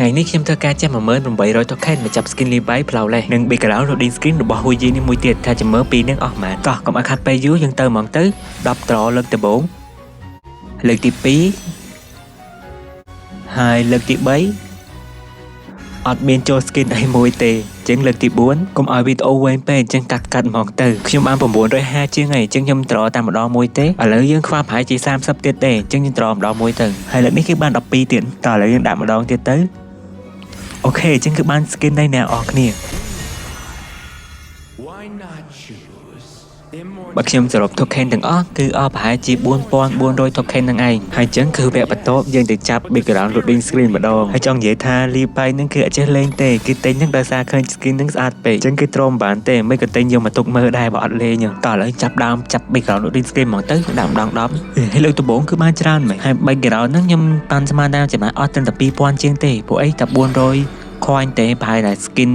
ថ្ងៃនេះខ្ញុំធ្វើការចាំ18000 token មកចាប់ skin Levi ផ្លោលេសនិង background loading screen របស់ Huiji នេះមួយទៀតថាចាំមើលពីរនឹងអស់ប៉ុន្មានកោះកុំឲ្យខាត់ពេលយូរយើងទៅហ្មងទៅ10 ត្រលើកដំបូងលើកទី2ហើយលើកទី3អត់មានចូល skin អីមួយទេចឹងលើកទី4កុំឲ្យវីដេអូវែងពេកចឹងកាត់ហ្មងទៅខ្ញុំបាន950ជាងហើយចឹងខ្ញុំត្រតែម្ដងមួយទេឥឡូវយើងខ្វះប្រហែលជា30ទៀតទេចឹងយើងត្រម្ដងមួយទៅហើយលើកនេះគឺបាន12ទៀតតឥឡូវយើងដាក់ម្ដងទៀតទៅអូខេចឹងគឺបាន skin នៃអ្នកអស់គ្នាបើខ្ញុំសរុប token ទាំងអស់គឺអស់ប្រហែលជា4400 token នឹងឯងហើយចឹងគឺវគ្គបន្ទាប់យើងទៅចាប់ background loading screen ម្ដងហើយចង់និយាយថា Levi នឹងគឺអត់ចេះលេងទេគឺទិញនឹងដោយសារឃើញ skin នឹងស្អាតពេកចឹងគឺទ្រាំបានទេមិនក៏ទិញយកមកទុកមើលដែរបើអត់លេងតោះឥឡូវចាប់ background loading screen ហ្មងទៅដាក់ម្ដង10ហើយលើកដំបូងគឺបានច្រើនមែនហើយ background ហ្នឹងខ្ញុំបានស្មានថាចំណាយអស់ត្រឹមតែ2000ជាងទេពួកអីតែ400 coin ទេប្រហែលតែ skin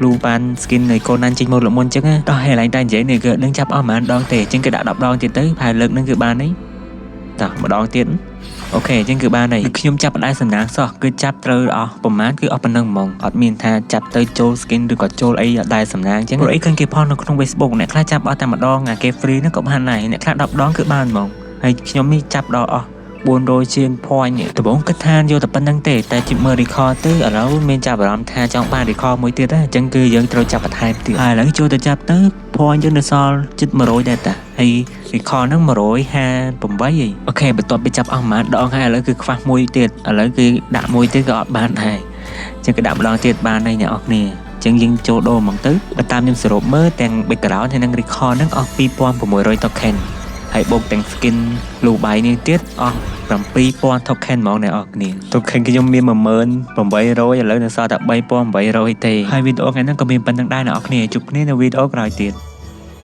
លូបាន skin នៃកូនណាន់ចេញមកលើមុនចឹងតោះហើយឡើងតែនិយាយនេះគឺនឹងចាប់អស់ប្រហែលដងទេចឹងគឺដាក់10ដងទៀតទៅហើយលើកនឹងគឺបាននេះតោះម្ដងទៀតអូខេចឹងគឺបានហើយខ្ញុំចាប់ផ្ដាច់សំណាងសោះគឺចាប់ត្រូវអស់ប្រហែលគឺអស់ប៉ុណ្ណឹងហ្មងអត់មានថាចាប់ទៅចូល skin ឬក៏ចូលអីអត់ដែរសំណាងចឹងព្រោះអីឃើញគេផុសនៅក្នុង Facebook អ្នកខ្លះចាប់អស់តែម្ដងអាគេ free ហ្នឹងក៏បានដែរអ្នកខ្លះ10ដងគឺបានហ្មងហើយខ្ញុំនេះចាប់ដល់អស់400ជាង point ដំបូងគិតថាយកតែប៉ុណ្្នឹងទេតែជិះមើល record ទៅឥឡូវមានចាប់អារម្មណ៍ថាចង់បាន record មួយទៀតអញ្ចឹងគឺយើងត្រូវចាប់បន្ថែមទៀតហើយឥឡូវចូលទៅចាប់ទៅ point យើងនៅសល់ជិត100ដែរតាហើយ record ហ្នឹង158អូខេបន្ទាប់ពីចាប់អស់ប្រហែលដងហើយឥឡូវគឺខ្វះមួយទៀតឥឡូវគឺដាក់មួយទៀតក៏អត់បានដែរអញ្ចឹងគឺដាក់ម្ដងទៀតបានហើយអ្នកនរគ្នាចឹងយើងចូលដូរហ្មងទៅបើតាមខ្ញុំសរុបមើលទាំង background ហើយនិង record ហ្នឹងអស់2600 token ហើយបូកទាំង skin លូបៃនេះទៀតអស់7000 token ហ្មងអ្នកនរគ្នា token ខ្ញុំមាន18000ឥឡូវនៅសល់តែ3800ទេហើយវីដេអូថ្ងៃនេះក៏មានប៉ុណ្្នឹងដែរអ្នកនរគ្នាជួបគ្នានៅវីដេអូក្រោយទៀត